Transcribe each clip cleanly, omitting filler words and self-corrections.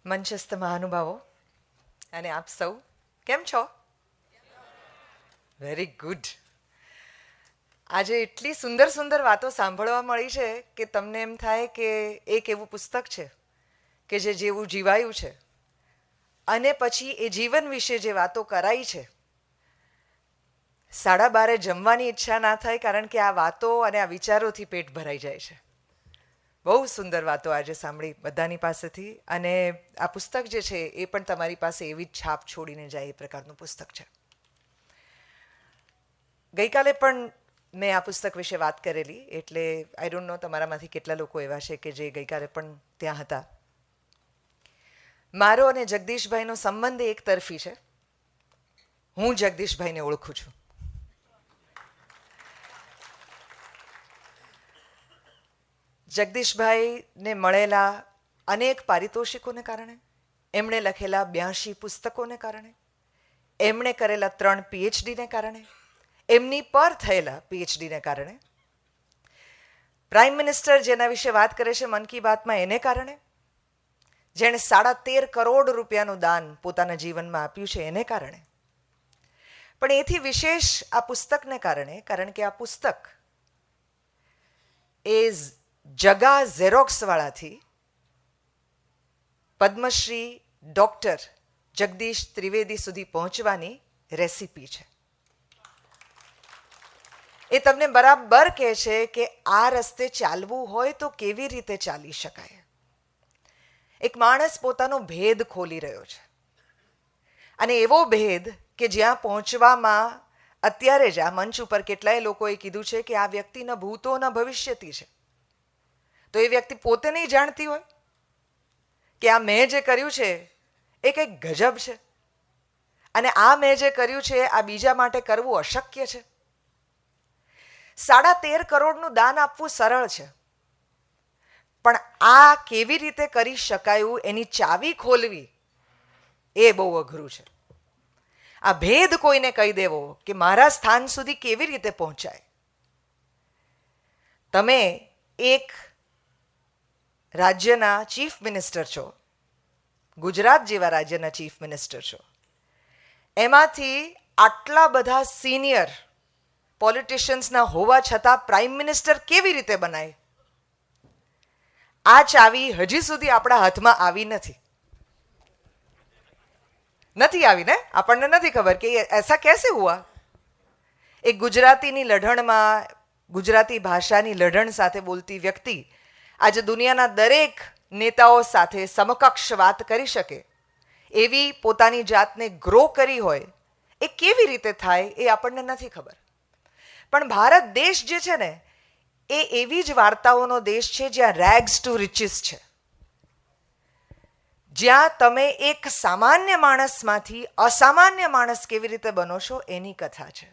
મંચસ્થ મહાનુભાવો અને આપ સૌ કેમ છો? Very good. આજે એટલી સુંદર સુંદર વાતો સાંભળવા મળી છે કે તમને એમ થાય કે એક એવું પુસ્તક છે કે જે જેવું જીવાયું છે અને પછી એ જીવન વિશે જે વાતો કરાઈ છે, 12:30 જમવાની ઈચ્છા ના થાય, કારણ કે આ વાતો અને આ વિચારોથી પેટ ભરાઈ જાય છે. બહુ સુંદર વાતો આજે સાંભળી બધાની પાસેથી, અને આ પુસ્તક જે છે એ પણ તમારી પાસે એવી જ છાપ છોડીને જાય એ પ્રકારનું પુસ્તક છે. ગઈકાલે પણ મેં આ પુસ્તક વિશે વાત કરેલી, એટલે આઈ ડોન્ટ નો તમારામાંથી કેટલા લોકો એવા છે કે જે ગઈકાલે પણ ત્યાં હતા. મારો અને જગદીશભાઈનો સંબંધ એક તરફી છે. હું જગદીશભાઈને ઓળખું છું. જગદીશભાઈને મળેલા અનેક પારિતોષિકોને કારણે, એમણે લખેલા 82 પુસ્તકોને કારણે, એમણે કરેલા 3 PhDને કારણે, એમની પર થયેલા PhDને કારણે, પ્રાઇમ મિનિસ્ટર જેના વિશે વાત કરે છે મન કી બાતમાં એને કારણે, જેણે 13.5 કરોડ રૂપિયાનું દાન પોતાના જીવનમાં આપ્યું છે એને કારણે, પણ એથી વિશેષ આ પુસ્તકને કારણે, કારણ કે આ પુસ્તક એ જગા ઝેરોક્સવાળાથી પદ્મશ્રી ડૉક્ટર જગદીશ ત્રિવેદી સુધી પહોંચવાની રેસીપી છે. એ તમને બરાબર કહે છે કે આ રસ્તે ચાલવું હોય તો કેવી રીતે ચાલી શકાય. એક માણસ પોતાનો ભેદ ખોલી રહ્યો છે, અને એવો ભેદ કે જ્યાં પહોંચવામાં અત્યારે જ આ મંચ ઉપર કેટલાય લોકોએ કીધું છે કે આ વ્યક્તિ ન ભૂતો ન ભવિષ્યથી છે. તો એ વ્યક્તિ પોતે નહીં જાણતી હોય કે આ મેં જે કર્યું છે એ કંઈક ગજબ છે, અને આ મેં જે કર્યું છે આ બીજા માટે કરવું અશક્ય છે. 13.5 કરોડનું દાન આપવું સરળ છે, પણ આ કેવી રીતે કરી શકાયું એની ચાવી ખોલવી એ બહુ અઘરું છે. આ ભેદ કોઈને કહી દેવો કે મારા સ્થાન સુધી કેવી રીતે પહોંચાય. તમે એક રાજ્યના ચીફ મિનિસ્ટર છો, ગુજરાત જેવા રાજ્યના ચીફ મિનિસ્ટર છો, એમાંથી આટલા બધા સિનિયર પોલિટિશિયન્સના હોવા છતાં પ્રાઇમ મિનિસ્ટર કેવી રીતે બનાય, આ ચાવી હજી સુધી આપણા હાથમાં આવી નથી આવી ને. આપણને નથી ખબર કે એસા કેસે હુઆ. એક ગુજરાતીની લઢણમાં, ગુજરાતી ભાષાની લઢણ સાથે બોલતી વ્યક્તિ આજે દુનિયાના દરેક નેતાઓ સાથે સમકક્ષ વાત કરી શકે એવી પોતાની જાતને ગ્રો કરી હોય, એ કેવી રીતે થાય એ આપણને નથી ખબર. પણ ભારત દેશ જે છે ને એ એવી જ વાર્તાઓનો દેશ છે જ્યાં રેગ્સ ટુ રિચીસ છે, જ્યાં તમે એક સામાન્ય માણસમાંથી અસામાન્ય માણસ કેવી રીતે બનો છો એની કથા છે.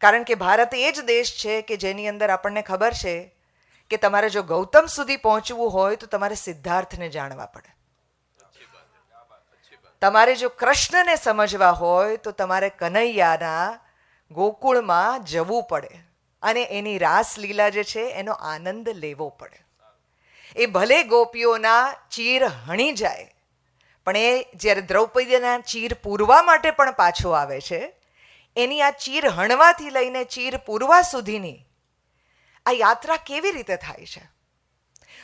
કારણ કે ભારત એ જ દેશ છે કે જેની અંદર આપણને ખબર છે કે તમારે જો ગૌતમ સુધી પહોંચવું હોય તો તમારે સિદ્ધાર્થને જાણવા પડે. તમારે જો કૃષ્ણને સમજવા હોય તો તમારે કનૈયાના ગોકુળમાં જવું પડે અને એની રાસલીલા જે છે એનો આનંદ લેવો પડે. એ ભલે ગોપીઓના ચીર હણી જાય, પણ એ જ્યારે દ્રૌપદીના ચીર પૂરવા માટે પણ પાછો આવે છે, એની આ ચીર હણવાથી લઈને ચીર પૂરવા સુધીની આ યાત્રા કેવી રીતે થાય છે.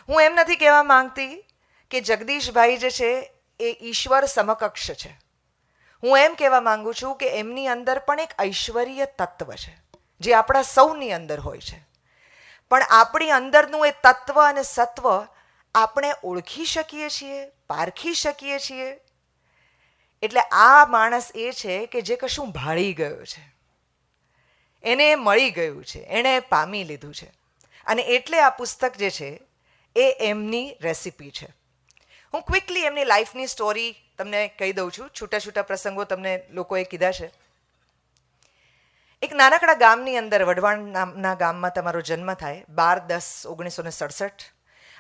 હું એમ નથી કહેવા માંગતી કે જગદીશભાઈ જે છે એ ઈશ્વર સમકક્ષ છે. હું એમ કહેવા માંગુ છું કે એમની અંદર પણ એક ઐશ્વર્ય તત્વ છે જે આપણા સૌની અંદર હોય છે, પણ આપણી અંદરનું એ તત્વ અને સત્વ આપણે ઓળખી શકીએ છીએ, પારખી શકીએ છીએ. એટલે આ માણસ એ છે કે જે કશું ભાળી ગયો છે, એને મળી ગયું છે, એણે પામી લીધું છે, અને એટલે આ પુસ્તક જે છે એ એમની રેસીપી છે. હું ક્વિકલી એમની લાઈફની સ્ટોરી તમને કહી દઉં છું. છૂટા છૂટા પ્રસંગો તમને લોકોએ કીધા છે. એક નાનકડા ગામની અંદર, વઢવાણ નામના ગામમાં તમારો જન્મ થાય 12/10/1967.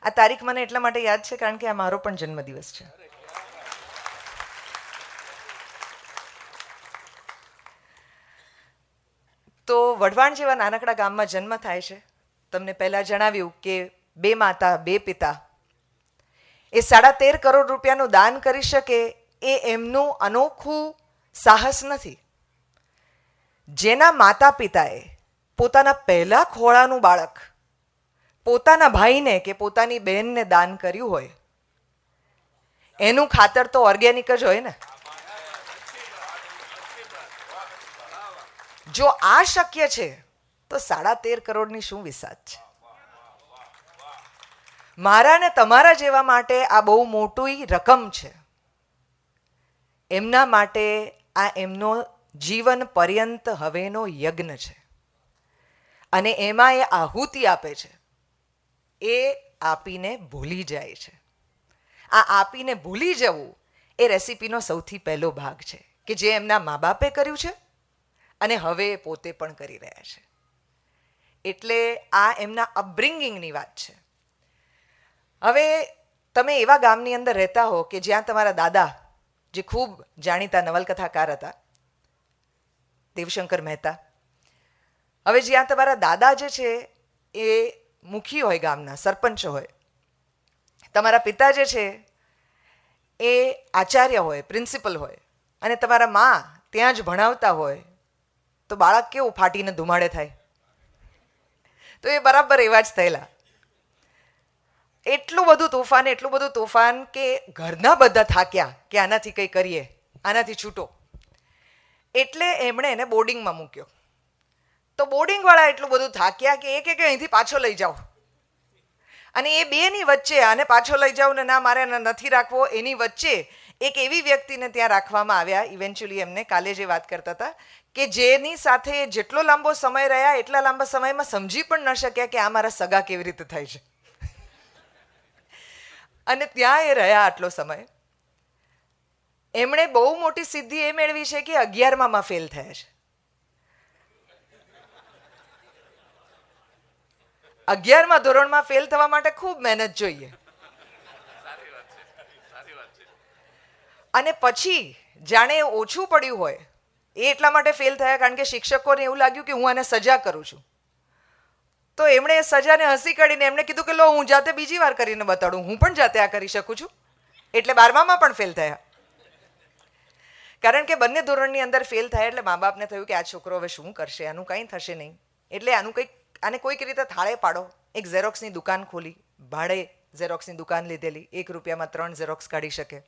આ તારીખ મને એટલા માટે યાદ છે કારણ કે આ મારો પણ જન્મદિવસ છે. તો વઢવાણ જેવા નાનકડા ગામમાં જન્મ થાય છે. તમને પહેલાં જણાવ્યું કે 2 માતા 2 પિતા. એ 13.5 કરોડ રૂપિયાનું દાન કરી શકે એ એમનું અનોખું સાહસ નથી. જેના માતા પિતાએ પોતાના પહેલા ખોળાનું બાળક પોતાના ભાઈને કે પોતાની બહેનને દાન કર્યું હોય એનું ખાતર તો ઓર્ગેનિક જ હોય ને. જો આ શક્ય છે તો 13.5 કરોડની શું વિસાત છે. મારા ને તમારા જેવા માટે આ બહુ મોટી રકમ છે. એમના માટે આ એમનો જીવન પર્યંત હવેનો યજ્ઞ છે અને એમાં એ આહુતિ આપે છે. એ આપીને ભૂલી જાય છે. આ આપીને ભૂલી જવું એ રેસીપીનો સૌથી પહેલો ભાગ છે કે જે એમના મા બાપે કર્યું છે અને હવે એ પોતે પણ કરી રહ્યા છે. એટલે આ એમના અપબ્રિંગિંગની વાત છે. હવે તમે એવા ગામની અંદર રહેતા હો કે જ્યાં તમારા દાદા, જે ખૂબ જાણીતા નવલકથાકાર હતા, દેવશંકર મહેતા, હવે જ્યાં તમારા દાદા જે છે એ મુખી હોય, ગામના સરપંચ હોય, તમારા પિતા જે છે એ આચાર્ય હોય, પ્રિન્સિપલ હોય, અને તમારા મા ત્યાં જ ભણાવતા હોય, તો બાળક કેવું ફાટીને ધુમાડે થાય. તો એ બરાબર એવા જ થયેલા. એટલું બધું તોફાન કે ઘરના બધા થાક્યા કે આનાથી કંઈ કરીએ, આનાથી છૂટો. એટલે એમણે એને બોર્ડિંગમાં મૂક્યો. તો બોર્ડિંગવાળા એટલું બધું થાક્યા કે એક અહીંથી પાછો લઈ જાઓ. અને એ બેની વચ્ચે, આને પાછો લઈ જાઓ ને ના મારે નથી રાખવો, એની વચ્ચે એક એવી વ્યક્તિને ત્યાં રાખવામાં આવ્યા. ઇવેન્ચ્યુઅલી એમને કાલે જે વાત કરતા હતા કે જેની સાથે જેટલો લાંબો સમય રહ્યા એટલા લાંબા સમયમાં સમજી પણ ન શક્યા કે આ મારા સગા કેવી રીતે થાય છે. અને ત્યાં એ રહ્યા આટલો સમય. એમણે બહુ મોટી સિદ્ધિ એ મેળવી છે કે 11માં ફેલ થયા છે. 11મા ધોરણમાં ફેલ થવા માટે ખૂબ મહેનત જોઈએ. અને પછી જાણે ઓછું પડ્યું હોય એ એટલા માટે ફેલ થયા કારણ કે શિક્ષકોને એવું લાગ્યું કે હું આને સજા કરું છું. તો એમણે એ સજાને હસી કાઢીને એમણે કીધું કે લો હું જાતે બીજી વાર કરીને બતાડું, હું પણ જાતે આ કરી શકું છું. એટલે 12માં પણ ફેલ થયા. કારણ કે બંને ધોરણની અંદર ફેલ થયા એટલે મા બાપને થયું કે આ છોકરો હવે શું કરશે, આનું કંઈ થશે નહીં. એટલે આને કોઈક રીતે થાળે પાડો. એક ઝેરોક્સની દુકાન ખોલી, ભાડે ઝેરોક્સની દુકાન લીધેલી, 1 રૂપિયામાં 3 ઝેરોક્સ કાઢી શકે.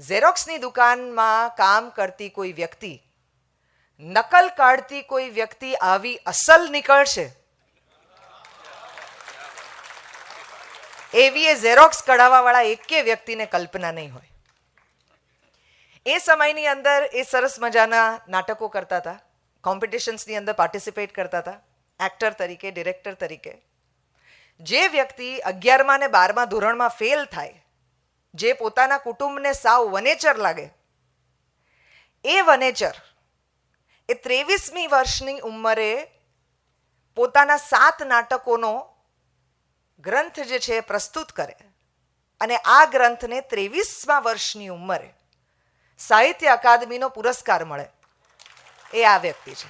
ઝેરોક્સની દુકાનમાં કામ કરતી કોઈ વ્યક્તિ, નકલ કાઢતી કોઈ વ્યક્તિ આવી અસલ નીકળશે એવી એ ઝેરોક્સ કઢાવવાવાળા એકે વ્યક્તિને કલ્પના નહીં હોય. એ સમયની અંદર એ સરસ મજાના નાટકો કરતા હતા, કોમ્પિટિશન્સની અંદર પાર્ટિસિપેટ કરતા હતા, એક્ટર તરીકે, ડિરેક્ટર તરીકે. જે વ્યક્તિ 11મા ને 12મા ધોરણમાં ફેલ થાય, જે પોતાના કુટુંબને સાવ વનેચર લાગે, એ વનેચર એ 23મી વર્ષની ઉંમરે પોતાના 7 નાટકોનો ગ્રંથ જે છે એ પ્રસ્તુત કરે અને આ ગ્રંથને 23મા વર્ષની ઉંમરે સાહિત્ય અકાદમીનો પુરસ્કાર મળે. એ આ વ્યક્તિ છે.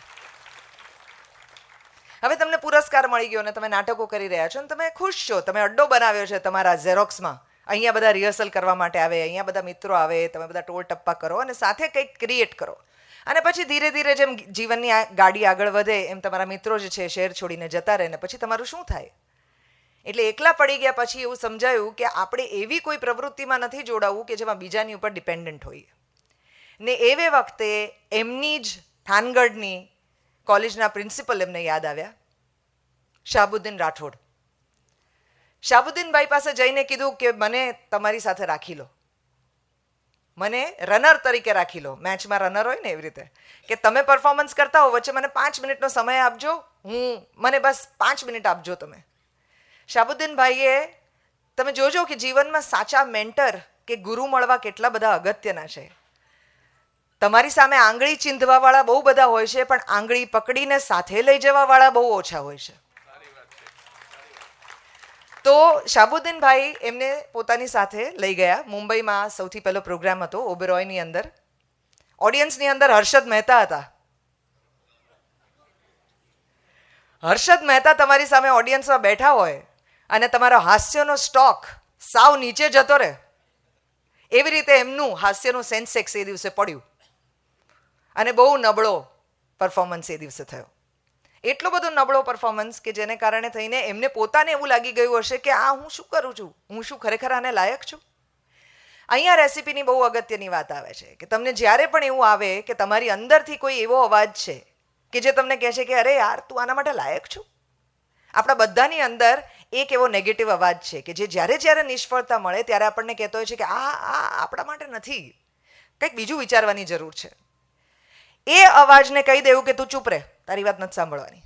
હવે તમને પુરસ્કાર મળી ગયો ને તમે નાટકો કરી રહ્યા છો ને તમે ખુશ છો, તમે અડ્ડો બનાવ્યો છે તમારા ઝેરોક્સમાં. અહીંયા બધા રિહર્સલ કરવા માટે આવે, અહીંયા બધા મિત્રો આવે, તમે બધા ટોળ ટપ્પા કરો અને સાથે કંઈક ક્રિએટ કરો. અને પછી ધીરે ધીરે જેમ જીવનની ગાડી આગળ વધે એમ તમારા મિત્રો જે છે શહેર છોડીને જતા રહે ને પછી તમારું શું થાય? એટલે એકલા પડી ગયા પછી એવું સમજાયું કે આપણે એવી કોઈ પ્રવૃત્તિમાં નથી જોડાવું કે જેમાં બીજાની ઉપર ડિપેન્ડન્ટ હોઈએ. ને એવે વખતે એમની જ થાનગઢની કોલેજના પ્રિન્સિપલ એમને યાદ આવ્યા, શાહબુદ્દીન રાઠોડ. શાહબુદ્દીનભાઈ પાસે જઈને કીધું કે મને તમારી સાથે રાખી લો, મને રનર તરીકે રાખી લો. મેચમાં રનર હોય ને એવી રીતે કે તમે પરફોર્મન્સ કરતા હો, વચ્ચે મને 5 મિનિટનો સમય આપજો, મને બસ 5 મિનિટ આપજો તમે. શાહબુદ્દીનભાઈએ, તમે જોજો કે જીવનમાં સાચા મેન્ટર કે ગુરુ મળવા કેટલા બધા અગત્યના છે. તમારી સામે આંગળી ચીંધવાવાળા બહુ બધા હોય છે, પણ આંગળી પકડીને સાથે લઈ જવાવાળા બહુ ઓછા હોય છે. તો શાહબુદ્દીનભાઈ એમને પોતાની સાથે લઈ ગયા. મુંબઈમાં સૌથી પહેલો પ્રોગ્રામ હતો ઓબેરોયની અંદર. ઓડિયન્સની અંદર હર્ષદ મહેતા હતા. હર્ષદ મહેતા તમારી સામે ઓડિયન્સમાં બેઠા હોય અને તમારો હાસ્યનો સ્ટોક સાવ નીચે જતો રહે. એવી રીતે એમનું હાસ્યનું સેન્સેક્સ એ દિવસે પડ્યું અને બહુ નબળો પરફોર્મન્સ એ દિવસે થયો. એટલો બધો નબળો પરફોર્મન્સ કે જેને કારણે થઈને એમને પોતાને એવું લાગી ગયું હશે કે આ હું શું કરું છું, હું શું ખરેખર આને લાયક છું. અહીંયા રેસીપીની બહુ અગત્યની વાત આવે છે કે તમને જ્યારે પણ એવું આવે કે તમારી અંદરથી કોઈ એવો અવાજ છે કે જે તમને કહે છે કે અરે યાર તું આના માટે લાયક છું. આપણા બધાની અંદર એક એવો નેગેટિવ અવાજ છે કે જે જ્યારે જ્યારે નિષ્ફળતા મળે ત્યારે આપણને કહેતો હોય છે કે આ આપણા માટે નથી, કંઈક બીજું વિચારવાની જરૂર છે. એ અવાજને કહી દેવું કે તું ચૂપ રહે, તારી વાત નથી સાંભળવાની.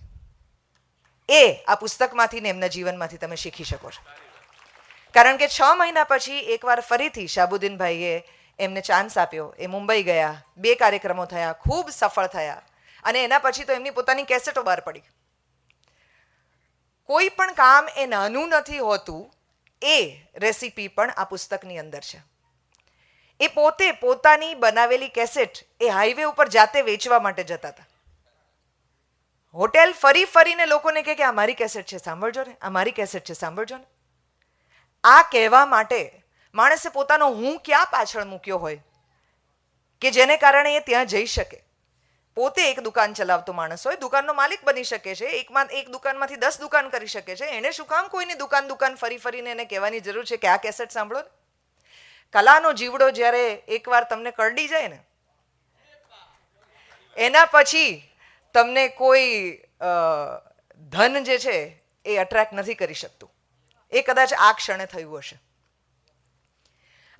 એ આ પુસ્તકમાંથી ને એમના જીવનમાંથી તમે શીખી શકો છો. કારણ કે 6 મહિના પછી એકવાર ફરીથી શાહબુદ્દીનભાઈએ એમને ચાન્સ આપ્યો. એ મુંબઈ ગયા, 2 કાર્યક્રમો થયા, ખૂબ સફળ થયા અને એના પછી તો એમની પોતાની કેસેટો બહાર પડી. કોઈ પણ કામ એ નાનું નથી હોતું. એ રેસીપી પણ આ પુસ્તકની અંદર છે. એ પોતે પોતાની બનાવેલી કેસેટ એ હાઈવે ઉપર જાતે વેચવા માટે જતા હતા. હોટેલ ફરી ફરીને લોકોને કહે કે આ મારી કેસેટ છે, સાંભળજો ને, આ મારી કેસેટ છે, સાંભળજો ને. આ કહેવા માટે માણસે પોતાનો હું ક્યાં પાછળ મૂક્યો હોય કે જેને કારણે એ ત્યાં જઈ શકે. પોતે એક દુકાન ચલાવતો માણસ હોય, દુકાનનો માલિક બની શકે છે, એક દુકાનમાંથી 10 દુકાન કરી શકે છે. એને શું કામ કોઈની દુકાન ફરી ફરીને એને કહેવાની જરૂર છે કે આ કેસેટ સાંભળો ને. કલાનો જીવડો જ્યારે એકવાર તમને કરડી જાય ને, એના પછી તમને કોઈ ધન જે છે એ અટ્રેક્ટ નથી કરી શકતું. એ કદાચ આ ક્ષણે થયું હશે.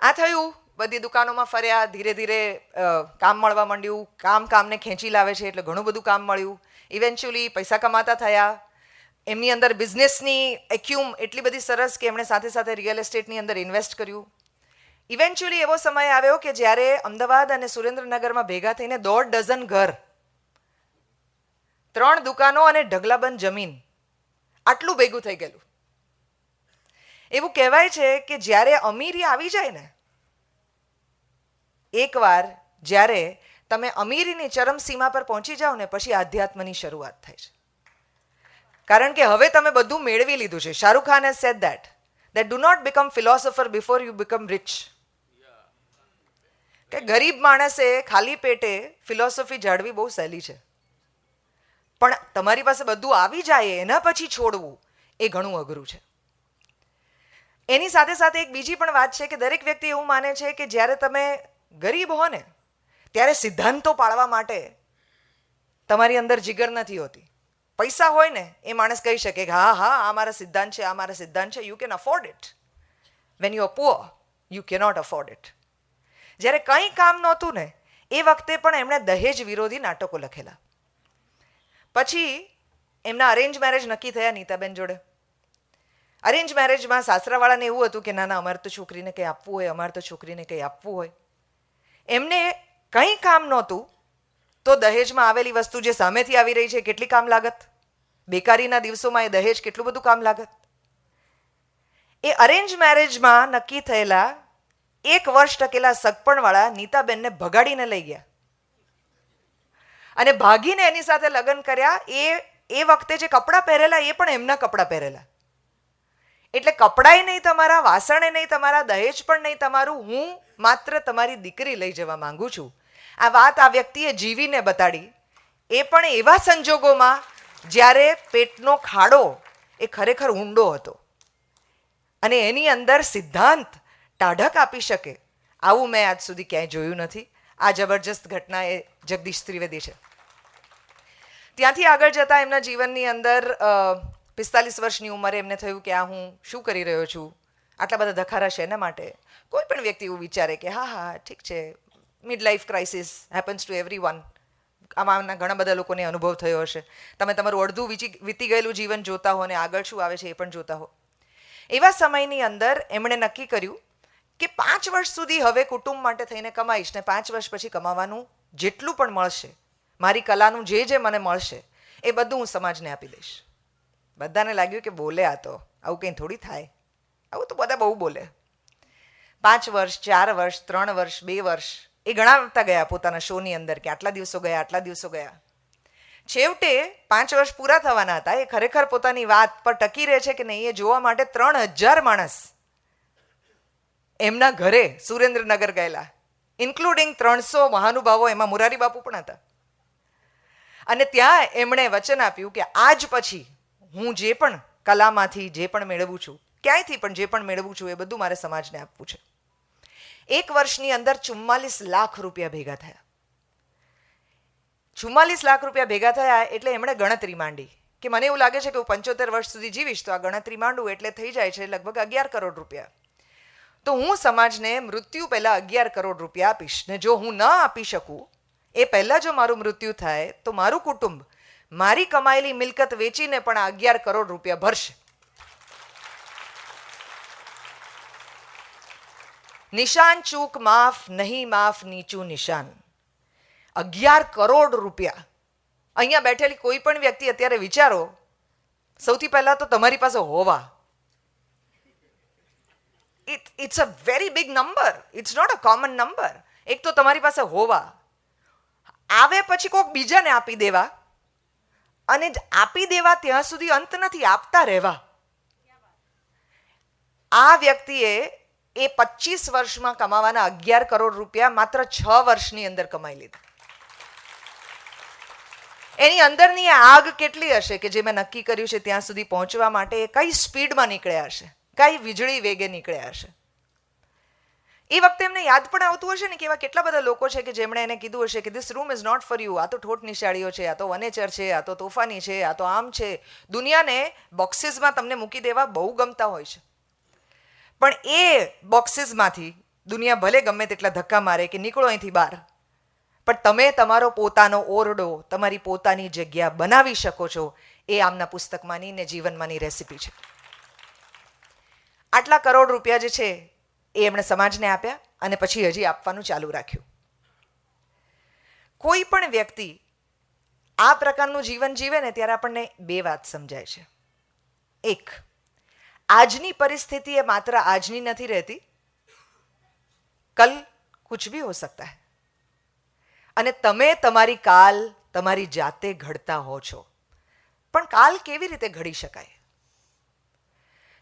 આ થયું, બધી દુકાનોમાં ફર્યા, ધીરે ધીરે કામ મળવા માંડ્યું. કામને ખેંચી લાવે છે એટલે ઘણું બધું કામ મળ્યું. ઇવેન્ચ્યુઅલી પૈસા કમાતા થયા. એમની અંદર બિઝનેસની એક્યુમ એટલી બધી સરસ કે એમણે સાથે સાથે રિયલ એસ્ટેટની અંદર ઇન્વેસ્ટ કર્યું. ઇવેન્ચ્યુઅલી એવો સમય આવ્યો કે જ્યારે અમદાવાદ અને સુરેન્દ્રનગરમાં ભેગા થઈને 1.5 ડઝન ઘર, 3 દુકાનો અને ઢગલાબંધ જમીન, આટલું ભેગું થઈ ગયેલું. એવું કહેવાય છે કે જ્યારે અમીરી આવી જાય ને, એકવાર જ્યારે તમે અમીરીની ચરમસીમા પર પહોંચી જાઓ ને, પછી આધ્યાત્મની શરૂઆત થાય છે. કારણ કે હવે તમે બધું મેળવી લીધું છે. Shahrukh Khan has said that do not become philosopher before you become rich. કે ગરીબ માણસે ખાલી પેટે ફિલોસોફી જાળવી બહુ સહેલી છે, પણ તમારી પાસે બધું આવી જાય એના પછી છોડવું એ ઘણું અઘરું છે. એની સાથે સાથે એક બીજી પણ વાત છે કે દરેક વ્યક્તિ એવું માને છે કે જ્યારે તમે ગરીબ હો ને ત્યારે સિદ્ધાંતો પાળવા માટે તમારી અંદર જીગર નથી હોતી. પૈસા હોય ને એ માણસ કહી શકે કે હા આ મારા સિદ્ધાંત છે, આ મારા સિદ્ધાંત છે. You can afford it. When you are poor you cannot afford it. જ્યારે કંઈ કામ નહોતું ને એ વખતે પણ એમણે દહેજ વિરોધી નાટકો લખેલા. પછી એમના અરેન્જ મેરેજ નક્કી થયા નીતાબેન જોડે. અરેન્જ મેરેજમાં સાસરાવાળાને એવું હતું કે ના અમારે તો છોકરીને કંઈ આપવું હોય, અમારે તો છોકરીને કંઈ આપવું હોય. એમને કંઈ કામ નહોતું તો દહેજમાં આવેલી વસ્તુ જે સામેથી આવી રહી છે કેટલી કામ લાગત. બેકારીના દિવસોમાં એ દહેજ કેટલું બધું કામ લાગત. એ અરેન્જ મેરેજમાં નક્કી થયેલા 1 વર્ષ ટકેલા સગપણવાળા નીતાબેનને ભગાડીને લઈ ગયા અને ભાગીને એની સાથે લગ્ન કર્યા. એ વખતે જે કપડાં પહેરેલા એ પણ એમના કપડાં પહેરેલા. એટલે કપડાય નહીં તમારા, વાસણે નહીં તમારા, દહેજ પણ નહીં તમારું, હું માત્ર તમારી દીકરી લઈ જવા માંગુ છું. આ વાત આ વ્યક્તિએ જીવીને બતાડી. એ પણ એવા સંજોગોમાં જ્યારે પેટનો ખાડો એ ખરેખર ઊંડો હતો અને એની અંદર સિદ્ધાંત ટાઢક આપી શકે આવું મેં આજ સુધી ક્યાંય જોયું નથી. આ જબરજસ્ત ઘટના એ જગદીશ ત્રિવેદી છે. ત્યાંથી આગળ જતા એમના જીવનની અંદર 45 વર્ષની ઉંમરે એમને થયું કે આ હું શું કરી રહ્યો છું, આટલા બધા ધખારા છે એના માટે. કોઈ પણ વ્યક્તિ એવું વિચારે કે હા ઠીક છે, mid life crisis happens to everyone. આમાંના ઘણા બધા લોકોને અનુભવ થયો હશે. તમે તમારું અડધું વીતી ગયેલું જીવન જોતા હો અને આગળ શું આવે છે એ પણ જોતા હો. એવા સમયની અંદર એમણે નક્કી કર્યું કે 5 વર્ષ સુધી હવે કુટુંબ માટે થઈને કમાઈશ ને 5 વર્ષ પછી કમાવાનું જેટલું પણ મળશે, મારી કલાનું જે મને મળશે એ બધું હું સમાજને આપી દઈશ. બધાને લાગ્યું કે બોલે આ તો, આવું કંઈ થોડી થાય, આવું તો બધા બહુ બોલે. 5 વર્ષ, 4 વર્ષ, 3 વર્ષ, 2 વર્ષ એ ગણાવતા ગયા પોતાના શોની અંદર કે આટલા દિવસો ગયા. છેવટે 5 વર્ષ પૂરા થવાના હતા. એ ખરેખર પોતાની વાત પર ટકી રહે છે કે નહીં એ જોવા માટે 3000 માણસ એમના ઘરે સુરેન્દ્રનગર ગયેલા, ઇન્ક્લુડિંગ 300 મહાનુભાવો, એમાં મોરારી બાપુ પણ હતા. અને ત્યાં એમણે વચન આપ્યું કે આજ પછી હું જે પણ કલામાંથી જે પણ મેળવું છું, ક્યાંયથી પણ જે પણ મેળવું છું, એ બધું મારે સમાજને આપવું છે. 1 વર્ષની અંદર 44 લાખ રૂપિયા ભેગા થયા. 44 લાખ રૂપિયા ભેગા થયા એટલે એમણે ગણતરી માંડી કે મને એવું લાગે છે કે હું 75 વર્ષ સુધી જીવીશ તો આ ગણતરી માંડું એટલે થઈ જાય છે લગભગ 11 કરોડ રૂપિયા. તો હું સમાજને મૃત્યુ પહેલા 11 કરોડ રૂપિયા આપીશ, ને જો હું ન આપી શકું, એ પહેલા જો મારું મૃત્યુ થાય તો મારું કુટુંબ મારી કમાયેલી મિલકત વેચીને પણ આ 11 કરોડ રૂપિયા ભરશે. નિશાન ચૂક માફ, નહીં માફ નીચું નિશાન. 11 કરોડ રૂપિયા. અહીંયા બેઠેલી કોઈ પણ વ્યક્તિ અત્યારે વિચારો, સૌથી પહેલા તો તમારી પાસે હોવા. It's a very big number, it's not a common number. એક તો તમારી પાસે હોવા, આવે પછી કોઈક બીજાને આપી દેવા, અને આપી દેવા ત્યાં સુધી અંત નથી, આપતા રહેવા. આ વ્યક્તિએ એ 25 વર્ષમાં કમાવાના 11 કરોડ રૂપિયા માત્ર 6 વર્ષની અંદર કમાઈ લીધા. એની અંદરની આગ કેટલી હશે કે જે મેં નક્કી કર્યું છે ત્યાં સુધી પહોંચવા માટે એ કઈ સ્પીડમાં નીકળ્યા હશે, કઈ વીજળી વેગે નીકળ્યા હશે. એ વખતે એમને યાદ પણ આવતું હશે ને કે એવા કેટલા બધા લોકો છે કે જેમણે એને કીધું હશે કે this room is not for you. આ તો ઠોઠ નિશાળીઓ છે, આ તો વનેચર છે, આ તો તોફાની છે, આ તો આમ છે. દુનિયાને બોક્સીસમાં તમને મૂકી દેવા બહુ ગમતા હોય છે, પણ એ બોક્સીસમાંથી દુનિયા ભલે ગમે તેટલા ધક્કા મારે કે નીકળો અહીંથી બહાર, પણ તમે તમારો પોતાનો ઓરડો, તમારી પોતાની જગ્યા બનાવી શકો છો. એ આમના પુસ્તકમાંની ને જીવનમાંની રેસીપી છે. આટલા કરોડ રૂપિયા જે છે એ એમણે સમાજને આપ્યા અને પછી હજી આપવાનું ચાલુ રાખ્યું. કોઈ પણ વ્યક્તિ આ પ્રકારનું જીવન જીવે ને ત્યારે આપણને 2 વાત સમજાય છે. એક, આજની પરિસ્થિતિ એ માત્ર આજની નથી રહેતી, કલ કુછ ભી હો સકતા હૈ. અને તમે તમારી કાલ તમારી જાતે ઘડતા હો છો. પણ કાલ કેવી રીતે ઘડી શકાય?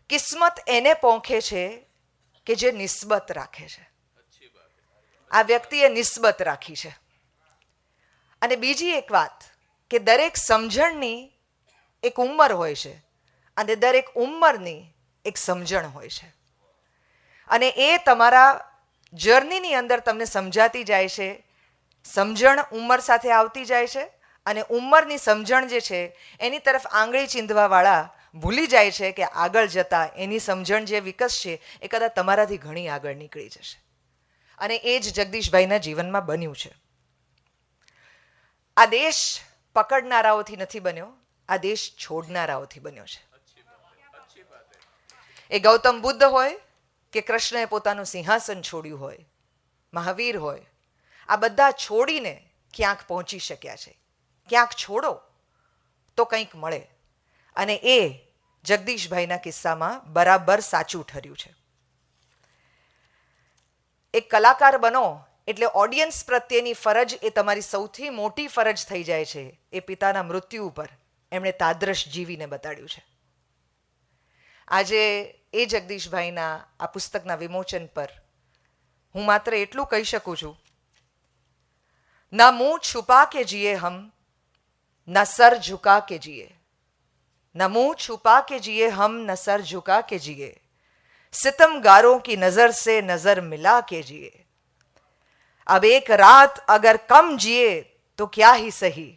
કિસ્મત એને પોંખે છે કે જે નિસ્બત રાખે છે. આ વ્યક્તિએ નિસ્બત રાખી છે. અને બીજી એક વાત કે દરેક સમજણની એક ઉંમર હોય છે અને દરેક ઉંમરની એક સમજણ હોય છે, અને એ તમારા જર્નીની અંદર તમને સમજાતી જાય છે. સમજણ ઉંમર સાથે આવતી જાય છે અને ઉંમરની સમજણ જે છે એની તરફ આંગળી ચીંધવાવાળા ભૂલી જાય છે કે આગળ જતા એની સમજણ જે વિકસશે એ કદાચ તમારાથી ઘણી આગળ નીકળી જશે. અને એ જ જગદીશભાઈના જીવનમાં બન્યું છે. આ દેશ પકડનારાઓથી નથી બન્યો, આ દેશ છોડનારાઓથી બન્યો છે. એ ગૌતમ બુદ્ધ હોય કે કૃષ્ણએ પોતાનું સિંહાસન છોડ્યું હોય, મહાવીર હોય, આ બધા છોડીને ક્યાંક પહોંચી શક્યા છે. ક્યાંક છોડો તો કંઈક મળે, અને એ જગદીશભાઈના કિસ્સામાં બરાબર સાચું ઠર્યું છે. એક કલાકાર બનો એટલે ઓડિયન્સ પ્રત્યેની ફરજ એ તમારી સૌથી મોટી ફરજ થઈ જાય છે. એ પિતાના મૃત્યુ ઉપર એમણે તાદ્રશ જીવીને બતાડ્યું છે. આજે એ જગદીશભાઈના આ પુસ્તકના વિમોચન પર હું માત્ર એટલું કહી શકું છું, ना मुंह छुपा के जिए हम, न सर झुका के जिए. न मुंह छुपा के जिए हम, न सर झुका के जिए. सितमगारों की नजर से नजर मिला के जिए. अब एक रात अगर कम जिए तो क्या ही सही.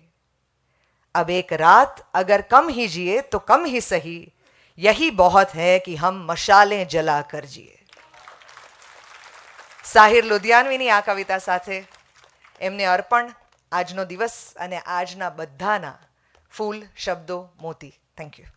अब एक रात अगर कम ही जिए तो कम ही सही. यही बहुत है कि हम मशालें जला कर जिए. સાહિર લુધિયાનવીની આ કવિતા સાથે એમને અર્પણ આજનો દિવસ અને આજના બધાના ફૂલ, શબ્દો, મોતી. Thank you.